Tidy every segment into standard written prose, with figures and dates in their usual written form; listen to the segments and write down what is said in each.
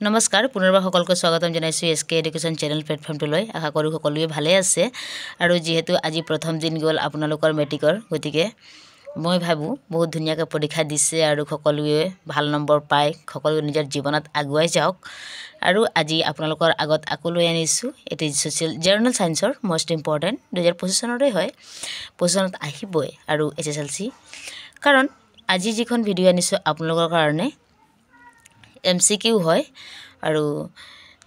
নমস্কাৰ পুনৰবাৰ সকলোকে স্বাগতম জনাইছো এসকে এডুকেশ্যন চেনেল প্লেটফৰ্মটোলৈ আশা কৰো সকলোৱে ভালে আছে আৰু যেহেতু আজি প্ৰথম দিন গল আপোনালোকৰ মেট্ৰিকৰ গতিকে মই ভাবো বহুত ধুনীয়াকৈ পৰীক্ষা দিছে আৰু সকলোৱে ভাল নম্বৰ পায় সকলোৱে নিজৰ জীৱনত আগুৱাই যাওক আৰু আজি আপোনালোকৰ আগত আকলৈ আনিছো এটি সোশ্যাল জাৰ্নাল সায়েন্সৰ মোস্ট ইম্পৰ্টেন্ট 2025 চনৰে হয় পছনত আহিবই আৰু এছএছএলসি কাৰণ আজি যিখন ভিডিও আনিছো আপোনালোকৰ কাৰণে এমসিকিউ হয় আৰু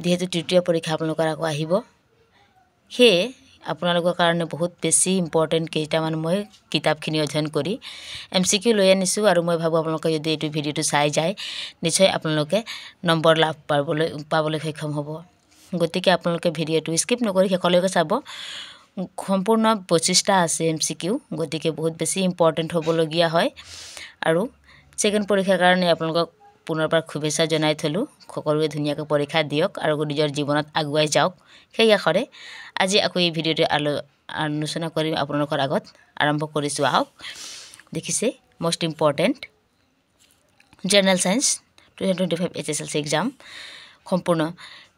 যেহেতু তৃতীয় পৰীক্ষা আপোনালোকৰ আকৌ আহিব হে আপোনালোকৰ কাৰণে বহুত বেছি ইম্পৰ্টেন্ট কেইটামান মই কিতাপখিনি অধ্যয়ন কৰি এমসিকিউ লৈ আনিছো আৰু মই ভাবো আপোনালোকে যদি এই ভিডিওটো চাই যায় নিশ্চয় আপোনালোকে নম্বৰ লাভ পাবলৈ সক্ষম হ'ব গতিকে আপোনালোকে ভিডিওটো স্কিপ নকৰি শেষলৈকে চাব সম্পূৰ্ণ 25টা আছে এমসিকিউ গতিকে বহুত বেছি ইম্পৰ্টেন্ট হ'বলগীয়া হয় আৰু সেকেন্ড পৰীক্ষাৰ কাৰণে আপোনালোকক পুনৰবাৰ শুভেচ্ছা জনাই থলো সকলোৱে ধুনীয়াকৈ পৰীক্ষা দিয়ক আৰু নিজৰ জীৱনত আগুৱাই যাওক সেই আখৰে আজি আকৌ এই ভিডিওটো আলোচনা কৰিম আপোনালোকৰ আগত আৰম্ভ কৰিছো আহক দেখিছে most important journal science 2025 SSLC exam সম্পূৰ্ণ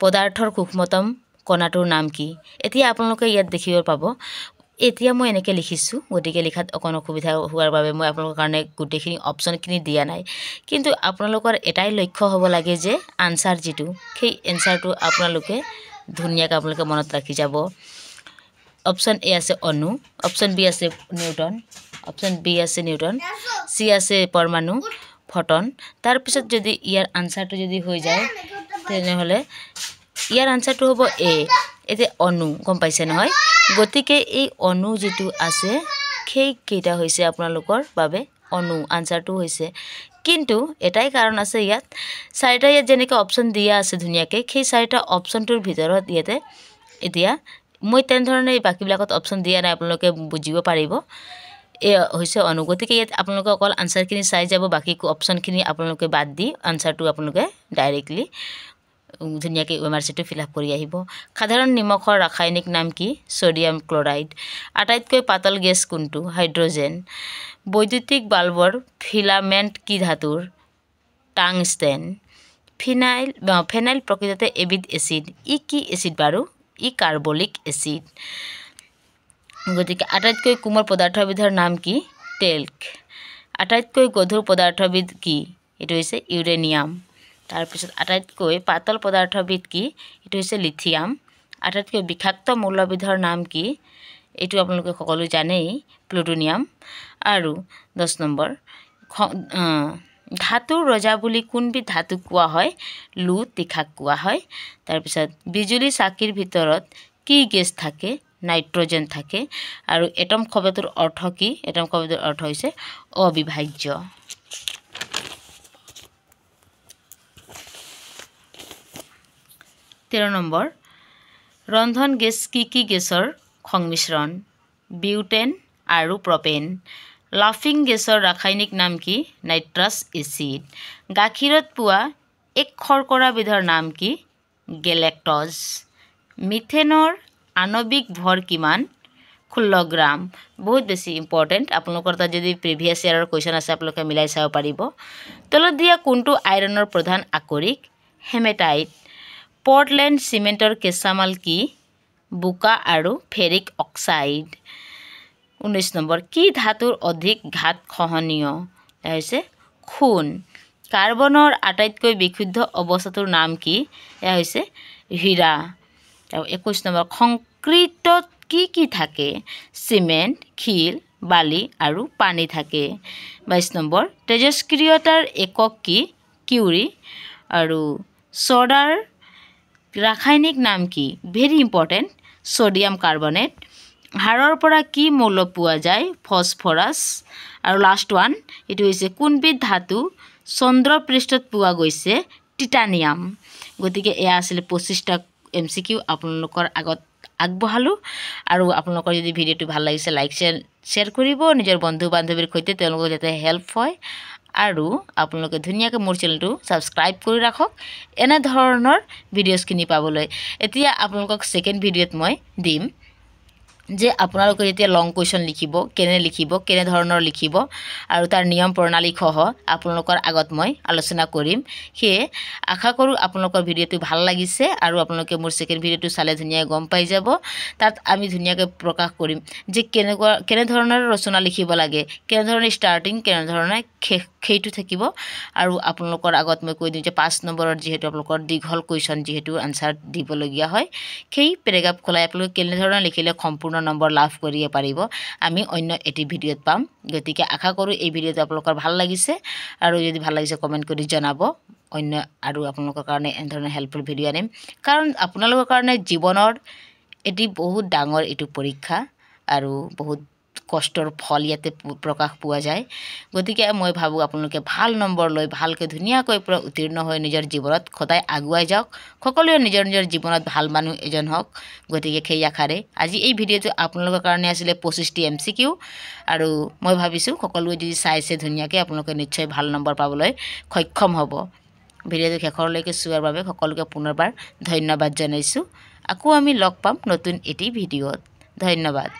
পদাৰ্থৰ সূক্ষ্মতম কণাটোৰ নাম কি এতিয়া আপোনালোকে ইয়াত দেখিব পাব এতিয়া মই এনেকৈ লিখিছো গতিকে লিখাত অকণ অসুবিধা হোৱাৰ বাবে মই আপোনালোকৰ কাৰণে গুটেখিনি অপচনখিনি দিয়া নাই কিন্তু আপোনালোকৰ এটাই লক্ষ্য হ'ব লাগে যে আনসাৰ যেটো সেই এনসাৰটো আপোনালোকে ধুনীয়াকৈ আপোনালোকে মনত ৰাখি যাব অপচন এ আছে অণু অপচন বি আছে নিউটন অপচন বি আছে নিউটন সি আছে পৰমাণু ফটন তাৰ পিছত যদি ইয়াৰ আনসাৰটো যদি হৈ যায় তেনেহলে ইয়াৰ আনসাৰটো হ'ব এ এতে অণু গম পাইছে নহয় গতিকে এই অণু যেটো আছে সেই কেইটা হৈছে আপোনালোকৰ বাবে অণু আনসাৰটো হৈছে কিন্তু এটাই কাৰণ আছে ইয়াত চাৰিটা ইয়াত যেনেকৈ অপচন দিয়া আছে ধুনীয়াকৈ সেই চাৰিটা অপচনটোৰ ভিতৰত ইয়াতে এতিয়া মই তেন ধৰণে বাকিবিলাকত অপচন দিয়া নাই আপোনালোকে বুজিব পাৰিব এ হৈছে অণু গতিকে ইয়াত আপোনালোকে অকল আনসাৰখিনি চাই যাব বাকি অপচনখিনি আপোনালোকে বাদ দি আনসাৰটো আপোনালোকে ডাইৰেক্টলি ধুনীয়াকৈ ওএমআৰচিটো ফিল আপ কৰি আহিব সাধাৰণ নিমখৰ ৰাসায়নিক নাম কি সোডিয়াম ক্লোৰাইড আটাইতকৈ পাতল গেছ কোনটো হাইড্ৰোজেন বৈদ্যুতিক বাল্বৰ ফিলামেন্ট কি ধাতুৰ টাংস্টেন ফেনাইল প্ৰকৃততে এবিধ এসিড ই কি এসিড বাৰু ই কাৰ্বলিক এসিড গতিকে আটাইতকৈ কোমল পদাৰ্থবিধৰ নাম কি টেল্ক আটাইতকৈ গধুৰ পদাৰ্থবিধ কি এটো হৈছে ইউৰেনিয়াম তাৰ পিছত আটাইতকৈ পাতল পদাৰ্থবিধ কি এটো হৈছে লিথিয়াম আটাইতকৈ বিষাক্ত মৌলবিধৰ নাম কি এটো আপোনালোকে সকলো জানেই প্লুটোনিয়াম আৰু 10 নম্বৰ ধাতুৰ ৰজা বুলি কোনবিধ ধাতুক কোৱা হয় লু তিখাক কোৱা হয় তাৰ পিছত বিজুলী চাকিৰ ভিতৰত কি গেছ থাকে নাইট্ৰজেন থাকে আৰু এটম শব্দটোৰ অৰ্থ কি এটম শব্দৰ অৰ্থ হৈছে অবিভাজ্য 13 নম্বৰ ৰন্ধন গেছ কি গেছৰ সংমিশ্ৰণ বিউটেন আৰু প্ৰপেন লাফিং গেছৰ ৰাসায়নিক নাম কি নাইট্ৰাছ এসিড গাখীৰত পোৱা এক শৰ্কৰা বিধৰ নাম কি গেলেক্টজ মিথেনৰ আণবিক ভৰ কিমান 16 গ্ৰাম বহুত বেছি ইম্পৰ্টেন্ট আপোনালোকৰ তাত যদি প্ৰিভিয়াস ইয়াৰৰ কোৱেশ্চন আছে আপোনালোকে মিলাই চাব পাৰিব তলত দিয়া কোনটো আইৰণৰ প্ৰধান আকৰিক হেমেটাইট পোৰ্টলেণ্ড সিমেন্টৰ কেঁচামাল কি বুকা আৰু ফেৰিক অক্সাইড 19 নম্বৰ কি ধাতুৰ অধিক ঘাত খহনীয় হৈছে খুন কাৰ্বনৰ আটাইতকৈ বিশুদ্ধ অৱস্থাটোৰ নাম কি এয়া হৈছে হীৰা 21 নম্বৰ কংক্ৰিটত কি থাকে সিমেন্ট শিল বালি আৰু পানী থাকে 22 নম্বৰ তেজস্ক্ৰিয়তাৰ একক কি কিউৰি আৰু সোডাৰ ৰাসায়নিক নাম কি ভেৰি ইম্পৰ্টেন্ট সোডিয়াম কাৰ্বনেট হাড়ৰ পৰা কি মৌল পোৱা যায় ফসফৰাছ আৰু লাষ্ট ওয়ান এটো হৈছে কোনবিধ ধাতু চন্দ্ৰ পৃষ্ঠত পোৱা গৈছে টাইটানিয়াম গতিকে এয়া আছিল 25টা এমসিকিউ আপোনালোকৰ আগত আগবঢ়ালো আৰু আপোনালোকৰ যদি ভিডিওটো ভাল লাগিছে লাইক শেয়াৰ কৰিব নিজৰ বন্ধু বান্ধৱীৰ সৈতে তেওঁলোকক যাতে হেল্প হয় আৰু আপোনালোকে ধুনীয়াকৈ মোৰ চেনেলটো সাবস্ক্ৰাইব কৰি ৰাখক এনে ধৰণৰ ভিডিওছখিনি পাবলৈ এতিয়া আপোনালোকক সেকেন্ড ভিডিওত মই দিম যে আপোনালোকে যেতিয়া লং কুৱেশ্যন লিখিব কেনে ধৰণৰ লিখিব আৰু তাৰ নিয়ম প্ৰণালী সহ আপোনালোকৰ আগত মই আলোচনা কৰিম। সেয়ে আশা কৰোঁ আপোনালোকৰ ভিডিঅ'টো ভাল লাগিছে আৰু আপোনালোকে মোৰ ছেকেণ্ড ভিডিঅ'টো চালে ধুনীয়াকৈ গম পাই যাব। তাত আমি ধুনীয়াকৈ প্ৰকাশ কৰিম যে কেনে ধৰণৰ ৰচনা লিখিব লাগে, কেনেধৰণে ষ্টাৰ্টিং, কেনেধৰণে সেইটো থাকিব। আৰু আপোনালোকৰ আগত মই কৈ দিওঁ যে 5 নম্বৰৰ যিহেতু আপোনালোকৰ দীঘল কুৱেশ্যন যিহেতু আনচাৰ দিবলগীয়া হয়, সেই পেৰেগ্ৰাফ খোলাই আপোনালোকে কেনেধৰণে লিখিলে সম্পূৰ্ণ নম্বৰ লাভ কৰিব পাৰিব আমি অন্য এটি ভিডিঅ'ত পাম। গতিকে আশা কৰোঁ এই ভিডিঅ'টো আপোনালোকৰ ভাল লাগিছে আৰু যদি ভাল লাগিছে কমেণ্ট কৰি জনাব। অন্য আৰু আপোনালোকৰ কাৰণে এনেধৰণৰ হেল্পফুল ভিডিঅ' আনিম, কাৰণ আপোনালোকৰ কাৰণে জীৱনৰ এটি বহুত ডাঙৰ এইটো পৰীক্ষা আৰু বহুত কষ্টৰ ফল ইয়াতে প্ৰকাশ পোৱা যায়। গতিকে মই ভাবোঁ আপোনালোকে ভাল নম্বৰ লৈ ভালকৈ ধুনীয়াকৈ পৰা উত্তীৰ্ণ হৈ নিজৰ জীৱনত সদায় আগুৱাই যাওক। সকলোৱে নিজৰ জীৱনত ভাল মানুহ এজন হওক। গতিকে সেই আশাৰে আজি এই ভিডিঅ'টো আপোনালোকৰ কাৰণে আছিলে 25টি MCQ আৰু মই ভাবিছোঁ সকলোৱে যদি চাইছে ধুনীয়াকৈ আপোনালোকে নিশ্চয় ভাল নম্বৰ পাবলৈ সক্ষম হ'ব। ভিডিঅ'টো শেষৰলৈকে চোৱাৰ বাবে সকলোকে পুনৰবাৰ ধন্যবাদ জনাইছোঁ। আকৌ আমি লগ পাম নতুন এটি ভিডিঅ'ত। ধন্যবাদ।